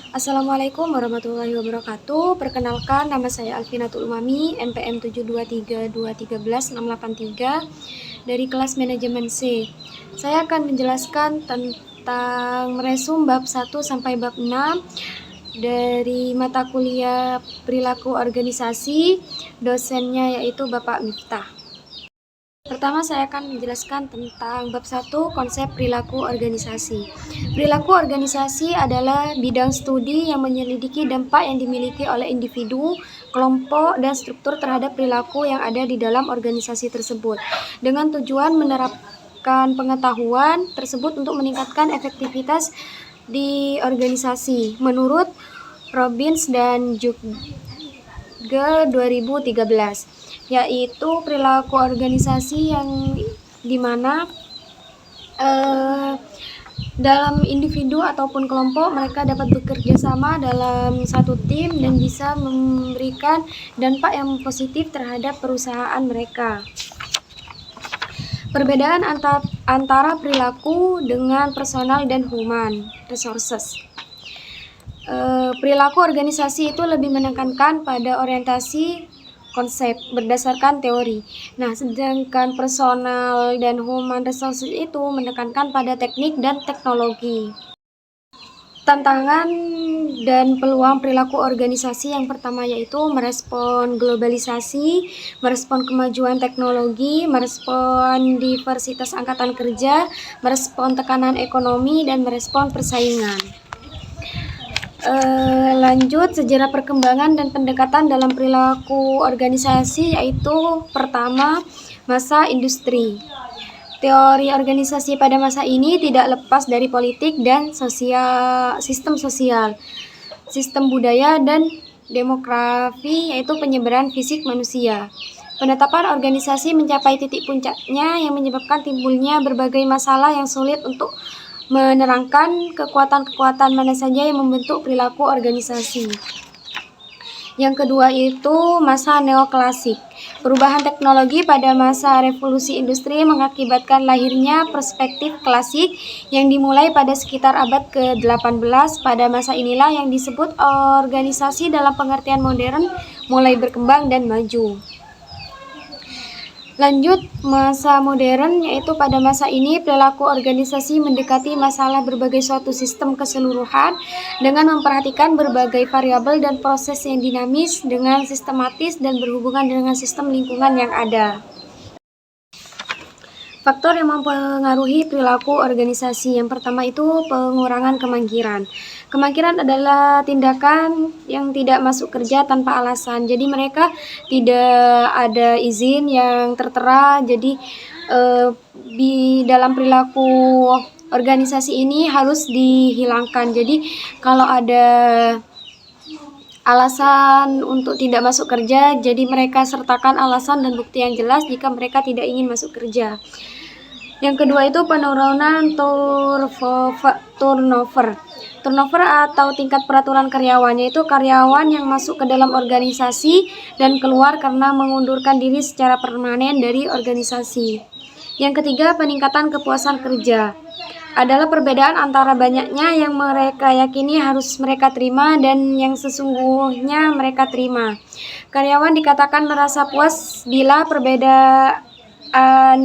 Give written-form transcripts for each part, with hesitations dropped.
Assalamualaikum warahmatullahi wabarakatuh. Perkenalkan, nama saya Alvinatul Umami, NPM 723213683 dari kelas manajemen C. Saya akan menjelaskan tentang meresum bab 1 sampai bab 6 dari mata kuliah perilaku organisasi. Dosennya yaitu Bapak Miftah. Pertama, saya akan menjelaskan tentang bab 1, konsep perilaku organisasi. Perilaku organisasi adalah bidang studi yang menyelidiki dampak yang dimiliki oleh individu, kelompok, dan struktur terhadap perilaku yang ada di dalam organisasi tersebut, dengan tujuan menerapkan pengetahuan tersebut untuk meningkatkan efektivitas di organisasi. Menurut Robbins dan juga 2013, yaitu perilaku organisasi yang dimana dalam individu ataupun kelompok mereka dapat bekerja sama dalam satu tim dan bisa memberikan dampak yang positif terhadap perusahaan mereka. Perbedaan antara perilaku dengan personal dan human resources. Perilaku organisasi itu lebih menekankan pada orientasi konsep berdasarkan teori. Nah, sedangkan personal dan human resources itu menekankan pada teknik dan teknologi. Tantangan dan peluang perilaku organisasi yang pertama yaitu merespon globalisasi, merespon kemajuan teknologi, merespon diversitas angkatan kerja, merespon tekanan ekonomi, dan merespon persaingan. Lanjut, sejarah perkembangan dan pendekatan dalam perilaku organisasi yaitu pertama, masa industri. Teori organisasi pada masa ini tidak lepas dari politik dan sistem sosial, sistem budaya, dan demografi, yaitu penyebaran fisik manusia. Penetapan organisasi mencapai titik puncaknya yang menyebabkan timbulnya berbagai masalah yang sulit untuk menerangkan kekuatan-kekuatan mana saja yang membentuk perilaku organisasi. Yang kedua itu masa neoklasik. Perubahan teknologi pada masa revolusi industri mengakibatkan lahirnya perspektif klasik yang dimulai pada sekitar abad ke-18. Pada masa inilah yang disebut organisasi dalam pengertian modern mulai berkembang dan maju. Lanjut, masa modern, yaitu pada masa ini perilaku organisasi mendekati masalah berbagai suatu sistem keseluruhan dengan memperhatikan berbagai variabel dan proses yang dinamis dengan sistematis dan berhubungan dengan sistem lingkungan yang ada. Faktor yang mempengaruhi perilaku organisasi. Yang pertama itu pengurangan kemangkiran. Kemangkiran adalah tindakan yang tidak masuk kerja tanpa alasan. Jadi mereka tidak ada izin yang tertera. Jadi di dalam perilaku organisasi ini harus dihilangkan. Jadi kalau ada alasan untuk tidak masuk kerja, jadi mereka sertakan alasan dan bukti yang jelas jika mereka tidak ingin masuk kerja. Yang kedua itu penurunan turnover. Turnover atau tingkat peraturan karyawan, yaitu karyawan yang masuk ke dalam organisasi dan keluar karena mengundurkan diri secara permanen dari organisasi. Yang ketiga, peningkatan kepuasan kerja. Adalah perbedaan antara banyaknya yang mereka yakini harus mereka terima dan yang sesungguhnya mereka terima. Karyawan dikatakan merasa puas bila perbedaan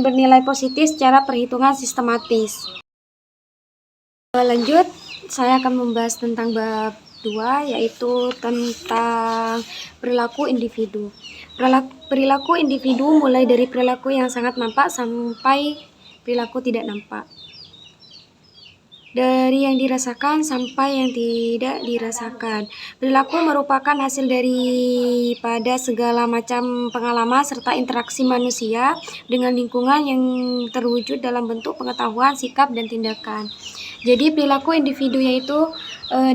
bernilai positif secara perhitungan sistematis. Lanjut, saya akan membahas tentang bab 2, yaitu tentang perilaku individu. Perilaku individu mulai dari perilaku yang sangat nampak sampai perilaku tidak nampak. Dari yang dirasakan sampai yang tidak dirasakan. Perilaku merupakan hasil daripada segala macam pengalaman serta interaksi manusia dengan lingkungan yang terwujud dalam bentuk pengetahuan, sikap, dan tindakan. Jadi perilaku individu yaitu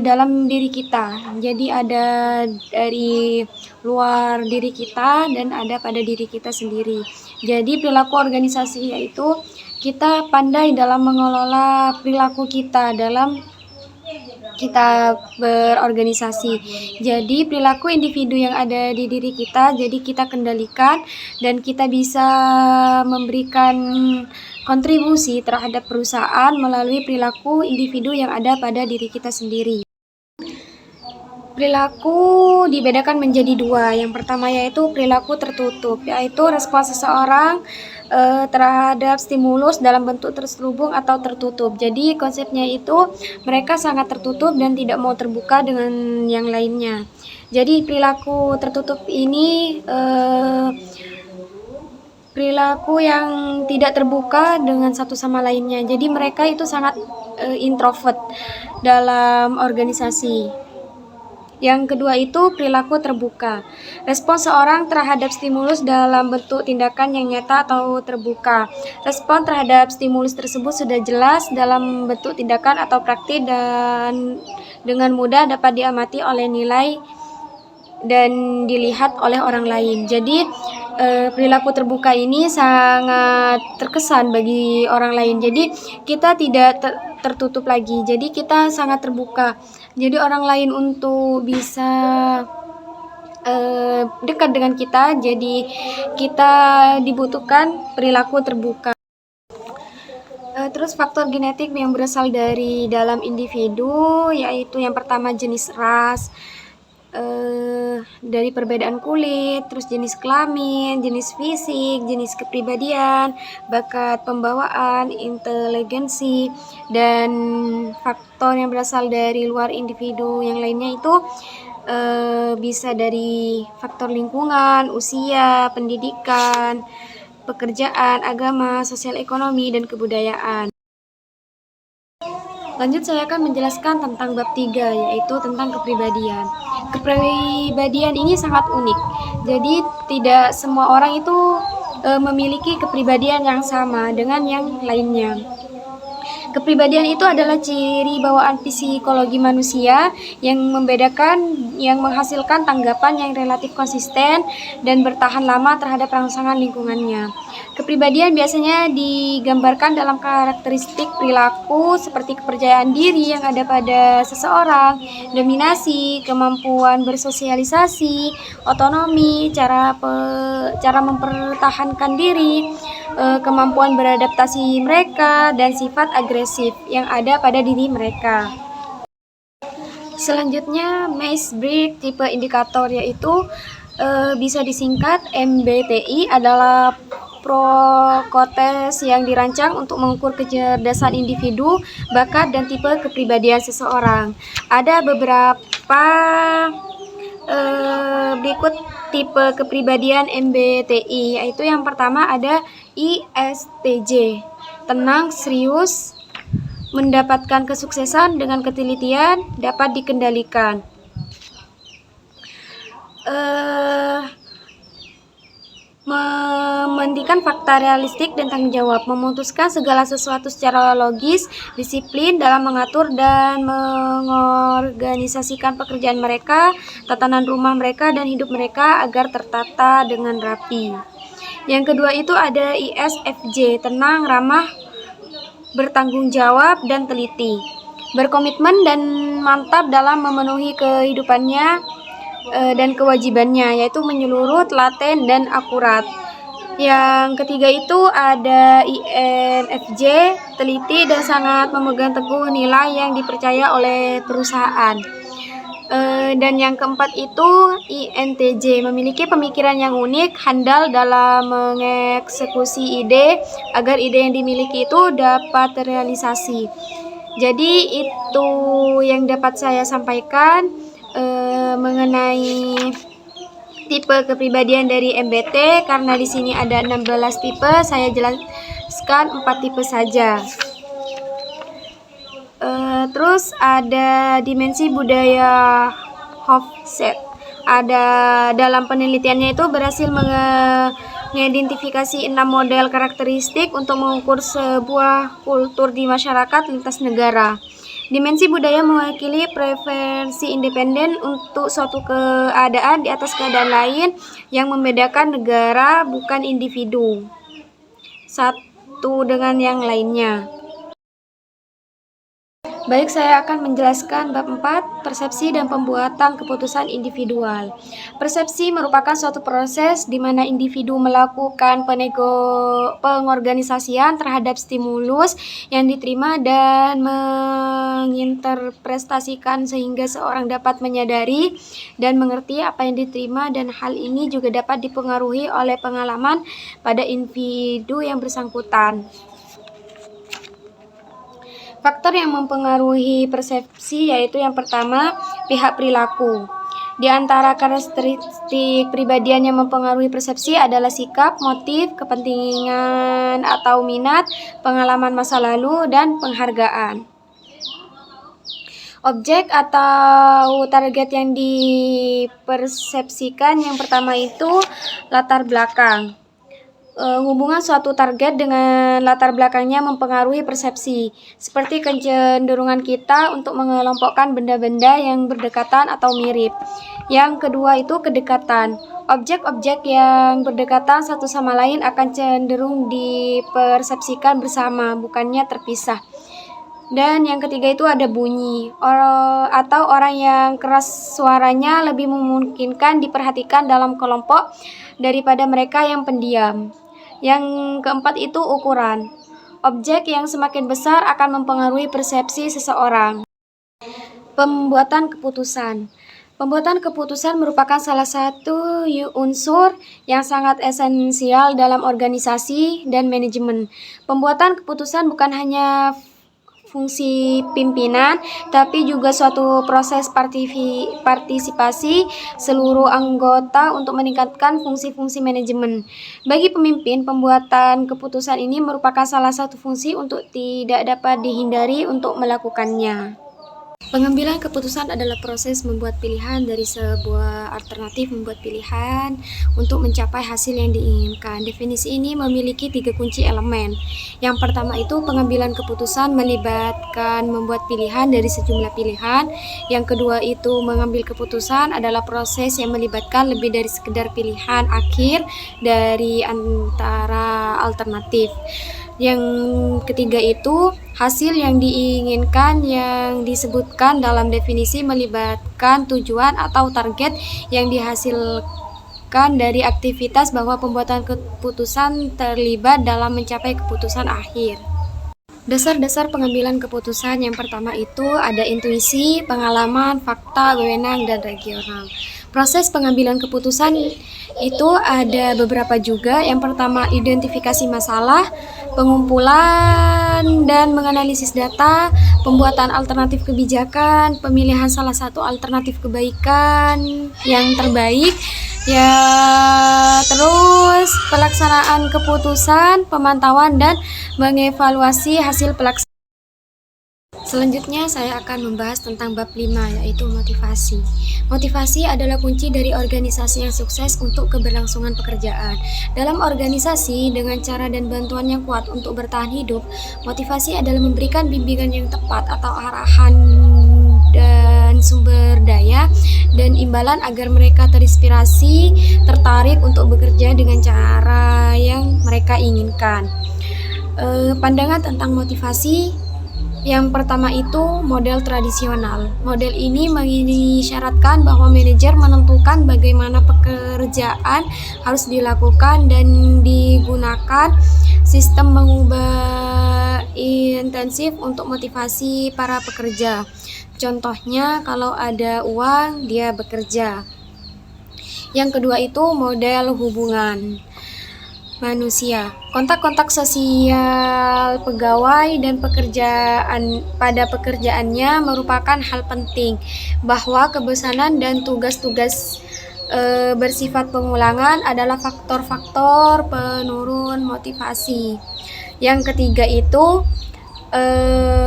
dalam diri kita. Jadi ada dari luar diri kita dan ada pada diri kita sendiri. Jadi perilaku organisasi yaitu kita pandai dalam mengelola perilaku kita dalam kita berorganisasi. Jadi perilaku individu yang ada di diri kita, jadi kita kendalikan dan kita bisa memberikan kontribusi terhadap perusahaan melalui perilaku individu yang ada pada diri kita sendiri. Perilaku dibedakan menjadi dua. Yang pertama yaitu perilaku tertutup, yaitu respon seseorang terhadap stimulus dalam bentuk terselubung atau tertutup. Jadi konsepnya itu mereka sangat tertutup dan tidak mau terbuka dengan yang lainnya. Jadi perilaku tertutup ini perilaku yang tidak terbuka dengan satu sama lainnya. Jadi mereka itu sangat introvert dalam organisasi. Yang kedua itu perilaku terbuka. Respon seorang terhadap stimulus dalam bentuk tindakan yang nyata atau terbuka. Respon terhadap stimulus tersebut sudah jelas dalam bentuk tindakan atau praktik dan dengan mudah dapat diamati oleh nilai dan dilihat oleh orang lain. Jadi perilaku terbuka ini sangat terkesan bagi orang lain. Jadi kita tidak tertutup lagi. Jadi kita sangat terbuka. Jadi orang lain untuk bisa dekat dengan kita, jadi kita dibutuhkan perilaku terbuka. Terus faktor genetik yang berasal dari dalam individu, yaitu yang pertama jenis ras, dari perbedaan kulit, terus jenis kelamin, jenis fisik, jenis kepribadian, bakat pembawaan, inteligensi, dan faktor yang berasal dari luar individu yang lainnya itu bisa dari faktor lingkungan, usia, pendidikan, pekerjaan, agama, sosial ekonomi, dan kebudayaan. Lanjut saya akan menjelaskan tentang bab 3, yaitu tentang kepribadian. Kepribadian ini sangat unik. Jadi tidak semua orang itu memiliki kepribadian yang sama dengan yang lainnya. Kepribadian itu adalah ciri bawaan psikologi manusia yang menghasilkan tanggapan yang relatif konsisten dan bertahan lama terhadap rangsangan lingkungannya. Kepribadian biasanya digambarkan dalam karakteristik perilaku seperti kepercayaan diri yang ada pada seseorang, dominasi, kemampuan bersosialisasi, otonomi, cara mempertahankan diri, kemampuan beradaptasi mereka, dan sifat agresif yang ada pada diri mereka. Selanjutnya, Myers-Briggs tipe indikator, yaitu bisa disingkat MBTI, adalah prokotes yang dirancang untuk mengukur kecerdasan individu, bakat, dan tipe kepribadian seseorang. Ada beberapa berikut tipe kepribadian MBTI, yaitu yang pertama ada ISTJ, tenang, serius, mendapatkan kesuksesan dengan ketelitian, dapat dikendalikan. Mementingkan fakta realistik dan tanggung jawab, memutuskan segala sesuatu secara logis, disiplin dalam mengatur dan mengorganisasikan pekerjaan mereka, tatanan rumah mereka, dan hidup mereka agar tertata dengan rapi. Yang kedua itu ada ISFJ, tenang, ramah, bertanggung jawab, dan teliti, berkomitmen dan mantap dalam memenuhi kehidupannya dan kewajibannya, yaitu menyeluruh, telaten, dan akurat. Yang ketiga itu ada INFJ, teliti dan sangat memegang teguh nilai yang dipercaya oleh perusahaan. Dan yang keempat itu INTJ, memiliki pemikiran yang unik, handal dalam mengeksekusi ide agar ide yang dimiliki itu dapat terrealisasi. Jadi itu yang dapat saya sampaikan mengenai tipe kepribadian dari MBT. Karena di sini ada 16 tipe, saya jelaskan 4 tipe saja. Terus ada dimensi budaya Hofstede. Ada dalam penelitiannya itu berhasil mengidentifikasi 6 model karakteristik untuk mengukur sebuah kultur di masyarakat lintas negara. Dimensi budaya mewakili preferensi independen untuk suatu keadaan di atas keadaan lain yang membedakan negara, bukan individu satu dengan yang lainnya. Baik, saya akan menjelaskan bab 4, persepsi dan pembuatan keputusan individual. Persepsi merupakan suatu proses di mana individu melakukan pengorganisasian terhadap stimulus yang diterima dan menginterpretasikan sehingga seorang dapat menyadari dan mengerti apa yang diterima, dan hal ini juga dapat dipengaruhi oleh pengalaman pada individu yang bersangkutan. Faktor yang mempengaruhi persepsi yaitu yang pertama, pihak perilaku. Di antara karakteristik pribadian yang mempengaruhi persepsi adalah sikap, motif, kepentingan atau minat, pengalaman masa lalu, dan penghargaan. Objek atau target yang dipersepsikan yang pertama itu latar belakang. Hubungan suatu target dengan latar belakangnya mempengaruhi persepsi, seperti kecenderungan kita untuk mengelompokkan benda-benda yang berdekatan atau mirip. Yang kedua itu kedekatan. Objek-objek yang berdekatan satu sama lain akan cenderung dipersepsikan bersama, bukannya terpisah. Dan yang ketiga itu ada bunyi, atau orang yang keras suaranya lebih memungkinkan diperhatikan dalam kelompok daripada mereka yang pendiam. Yang keempat itu ukuran. Objek yang semakin besar akan mempengaruhi persepsi seseorang. Pembuatan keputusan. Pembuatan keputusan merupakan salah satu unsur yang sangat esensial dalam organisasi dan manajemen. Pembuatan keputusan bukan hanya fungsi pimpinan, tapi juga suatu proses partisipasi seluruh anggota untuk meningkatkan fungsi-fungsi manajemen. Bagi pemimpin, pembuatan keputusan ini merupakan salah satu fungsi untuk tidak dapat dihindari untuk melakukannya. Pengambilan keputusan adalah proses membuat pilihan dari sebuah alternatif membuat pilihan untuk mencapai hasil yang diinginkan. Definisi ini memiliki 3 kunci elemen. Yang pertama itu pengambilan keputusan melibatkan membuat pilihan dari sejumlah pilihan. Yang kedua itu mengambil keputusan adalah proses yang melibatkan lebih dari sekedar pilihan akhir dari antara alternatif. Yang ketiga itu hasil yang diinginkan yang disebutkan dalam definisi melibatkan tujuan atau target yang dihasilkan dari aktivitas bahwa pembuatan keputusan terlibat dalam mencapai keputusan akhir. Dasar-dasar pengambilan keputusan yang pertama itu ada intuisi, pengalaman, fakta, wewenang, dan regional. Proses pengambilan keputusan itu ada beberapa juga. Yang pertama, identifikasi masalah, pengumpulan dan menganalisis data, pembuatan alternatif kebijakan, pemilihan salah satu alternatif kebaikan yang terbaik, ya terus pelaksanaan keputusan, pemantauan dan mengevaluasi hasil pelaksanaan. Selanjutnya saya akan membahas tentang bab 5 yaitu motivasi. Motivasi adalah kunci dari organisasi yang sukses untuk keberlangsungan pekerjaan. Dalam organisasi dengan cara dan bantuan yang kuat untuk bertahan hidup, motivasi adalah memberikan bimbingan yang tepat atau arahan dan sumber daya dan imbalan agar mereka terinspirasi, tertarik untuk bekerja dengan cara yang mereka inginkan. Pandangan tentang motivasi. Yang pertama itu model tradisional. Model ini mengisyaratkan bahwa manajer menentukan bagaimana pekerjaan harus dilakukan dan digunakan sistem mengubah intensif untuk motivasi para pekerja. Contohnya kalau ada uang dia bekerja. Yang kedua itu model hubungan manusia. Kontak-kontak sosial pegawai dan pekerjaan pada pekerjaannya merupakan hal penting, bahwa kebosanan dan tugas-tugas bersifat pengulangan adalah faktor-faktor penurun motivasi. Yang ketiga itu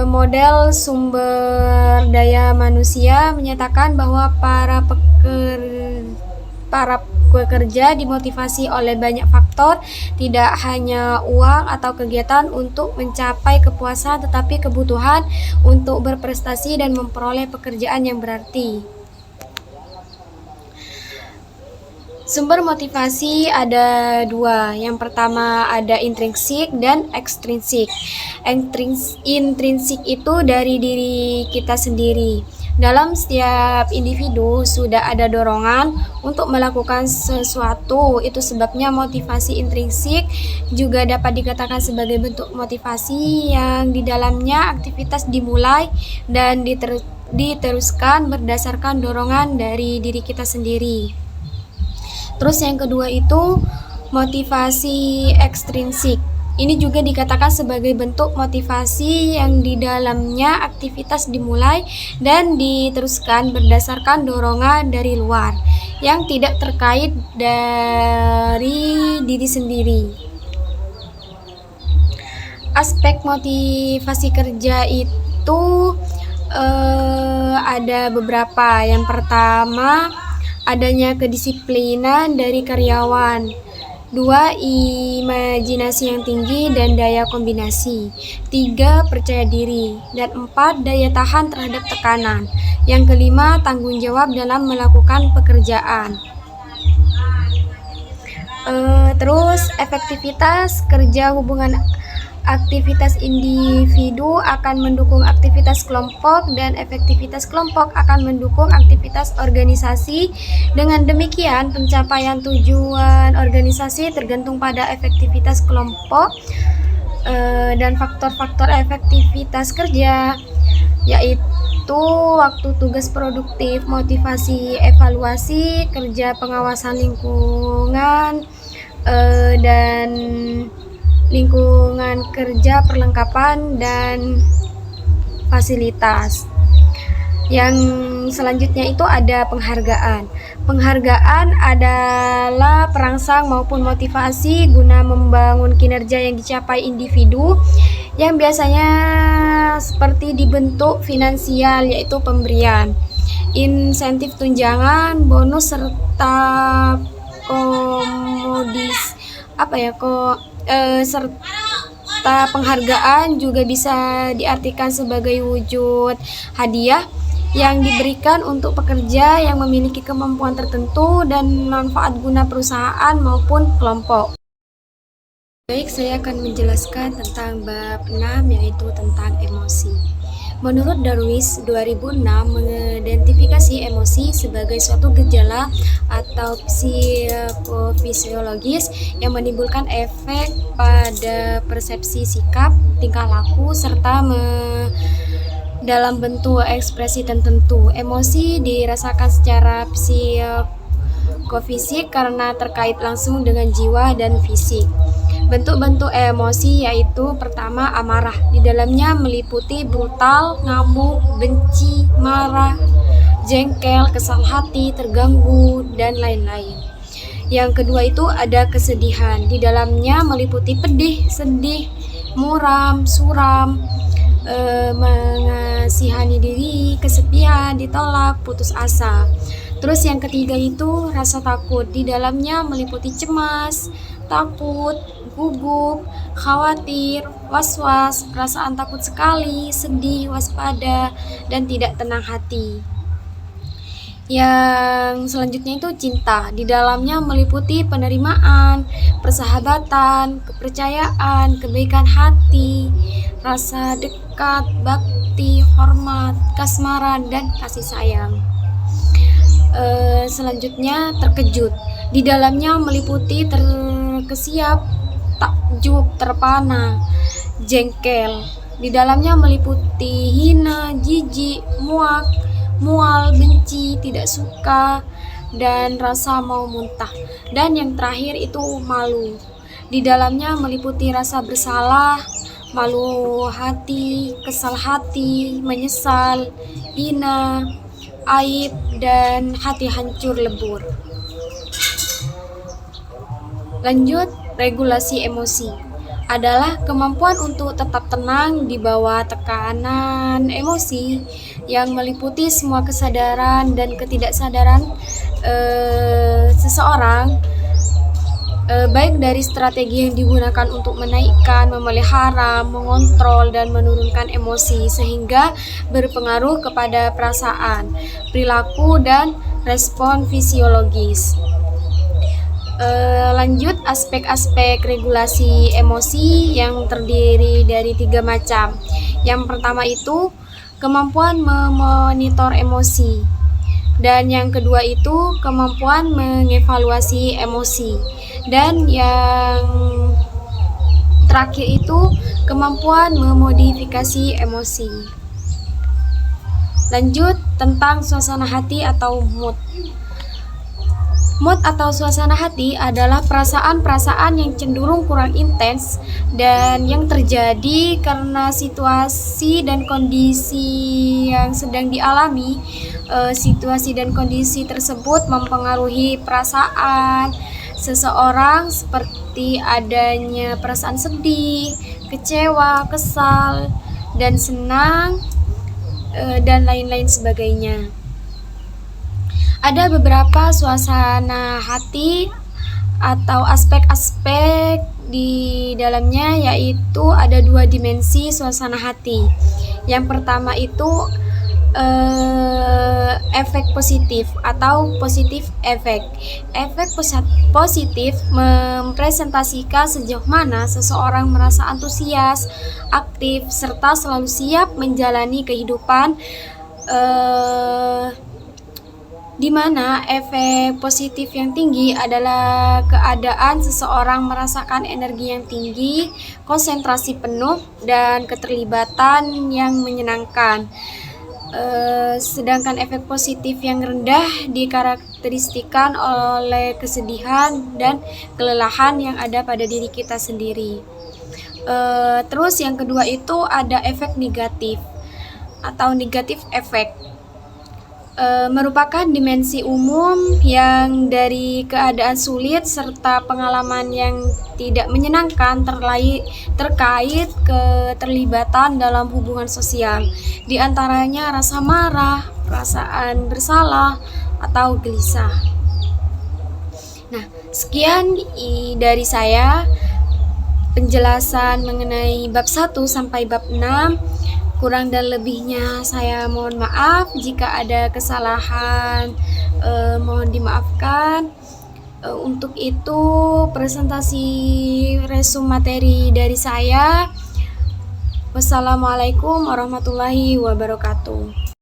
model sumber daya manusia menyatakan bahwa para pekerja dimotivasi oleh banyak faktor, tidak hanya uang atau kegiatan untuk mencapai kepuasan, tetapi kebutuhan untuk berprestasi dan memperoleh pekerjaan yang berarti. Sumber motivasi ada dua. Yang pertama ada intrinsik dan ekstrinsik. Intrinsik itu dari diri kita sendiri. Dalam setiap individu sudah ada dorongan untuk melakukan sesuatu. Itu sebabnya motivasi intrinsik juga dapat dikatakan sebagai bentuk motivasi yang di dalamnya aktivitas dimulai dan diteruskan berdasarkan dorongan dari diri kita sendiri. Terus yang kedua itu motivasi ekstrinsik. Ini juga dikatakan sebagai bentuk motivasi yang di dalamnya aktivitas dimulai dan diteruskan berdasarkan dorongan dari luar yang tidak terkait dari diri sendiri. Aspek motivasi kerja itu ada beberapa. Yang pertama, adanya kedisiplinan dari karyawan. 2. Imajinasi yang tinggi dan daya kombinasi. 3. Percaya diri. Dan 4. Daya tahan terhadap tekanan. Yang kelima, tanggung jawab dalam melakukan pekerjaan. Terus efektivitas kerja hubungan aktivitas individu akan mendukung aktivitas kelompok dan efektivitas kelompok akan mendukung aktivitas organisasi. Dengan demikian, pencapaian tujuan organisasi tergantung pada efektivitas kelompok dan faktor-faktor efektivitas kerja, yaitu waktu tugas produktif, motivasi, evaluasi, kerja pengawasan lingkungan, dan lingkungan kerja, perlengkapan, dan fasilitas. Yang selanjutnya itu ada penghargaan. Penghargaan adalah perangsang maupun motivasi guna membangun kinerja yang dicapai individu yang biasanya seperti dibentuk finansial, yaitu pemberian, insentif, tunjangan, bonus, serta serta penghargaan juga bisa diartikan sebagai wujud hadiah yang diberikan untuk pekerja yang memiliki kemampuan tertentu dan manfaat guna perusahaan maupun kelompok. Baik, saya akan menjelaskan tentang bab 6, yaitu tentang emosi. Menurut Darwis 2006 mengidentifikasi emosi sebagai suatu gejala atau psikofisiologis yang menimbulkan efek pada persepsi, sikap, tingkah laku, serta dalam bentuk ekspresi tertentu. Emosi dirasakan secara psikofisik karena terkait langsung dengan jiwa dan fisik. Bentuk-bentuk emosi yaitu pertama, amarah. Di dalamnya meliputi brutal, ngamuk, benci, marah, jengkel, kesal hati, terganggu, dan lain-lain. Yang kedua itu ada kesedihan. Di dalamnya meliputi pedih, sedih, muram, suram, mengasihani diri, kesepian, ditolak, putus asa. Terus yang ketiga itu rasa takut. Di dalamnya meliputi cemas, takut, gugup, khawatir, was-was, perasaan takut sekali, sedih, waspada, dan tidak tenang hati. Yang selanjutnya itu cinta. Di dalamnya meliputi penerimaan, persahabatan, kepercayaan, kebaikan hati, rasa dekat, bakti, hormat, kasmaran, dan kasih sayang. Selanjutnya terkejut. Di dalamnya meliputi terkesiap, takjub, terpana, jengkel. Di dalamnya meliputi hina, jijik, muak, mual, benci, tidak suka, dan rasa mau muntah. Dan yang terakhir itu malu. Di dalamnya meliputi rasa bersalah, malu hati, kesal hati, menyesal, hina, aib, dan hati hancur lebur. Lanjut, regulasi emosi adalah kemampuan untuk tetap tenang di bawah tekanan emosi yang meliputi semua kesadaran dan ketidaksadaran seseorang, baik dari strategi yang digunakan untuk menaikkan, memelihara, mengontrol, dan menurunkan emosi sehingga berpengaruh kepada perasaan, perilaku, dan respon fisiologis. Lanjut, aspek-aspek regulasi emosi yang terdiri dari 3 macam. Yang pertama itu kemampuan memonitor emosi. Dan yang kedua itu kemampuan mengevaluasi emosi. Dan yang terakhir itu kemampuan memodifikasi emosi. Lanjut, tentang suasana hati atau mood. Mood atau suasana hati adalah perasaan-perasaan yang cenderung kurang intens dan yang terjadi karena situasi dan kondisi yang sedang dialami. Situasi dan kondisi tersebut mempengaruhi perasaan seseorang, seperti adanya perasaan sedih, kecewa, kesal, dan senang, dan lain-lain sebagainya. Ada beberapa suasana hati atau aspek-aspek di dalamnya, yaitu ada 2 dimensi suasana hati. Yang pertama itu efek positif atau positif efek. Efek positif mempresentasikan sejauh mana seseorang merasa antusias, aktif, serta selalu siap menjalani kehidupan, di mana efek positif yang tinggi adalah keadaan seseorang merasakan energi yang tinggi, konsentrasi penuh, dan keterlibatan yang menyenangkan. Sedangkan efek positif yang rendah dikarakteristikan oleh kesedihan dan kelelahan yang ada pada diri kita sendiri. Terus yang kedua itu ada efek negatif atau negatif efek. Merupakan dimensi umum yang dari keadaan sulit serta pengalaman yang tidak menyenangkan terkait keterlibatan dalam hubungan sosial, di antaranya rasa marah, perasaan bersalah, atau gelisah. Nah, sekian dari saya penjelasan mengenai bab 1 sampai bab 6. Kurang dan lebihnya saya mohon maaf. Jika ada kesalahan, mohon dimaafkan. Untuk itu presentasi resum materi dari saya. Wassalamualaikum warahmatullahi wabarakatuh.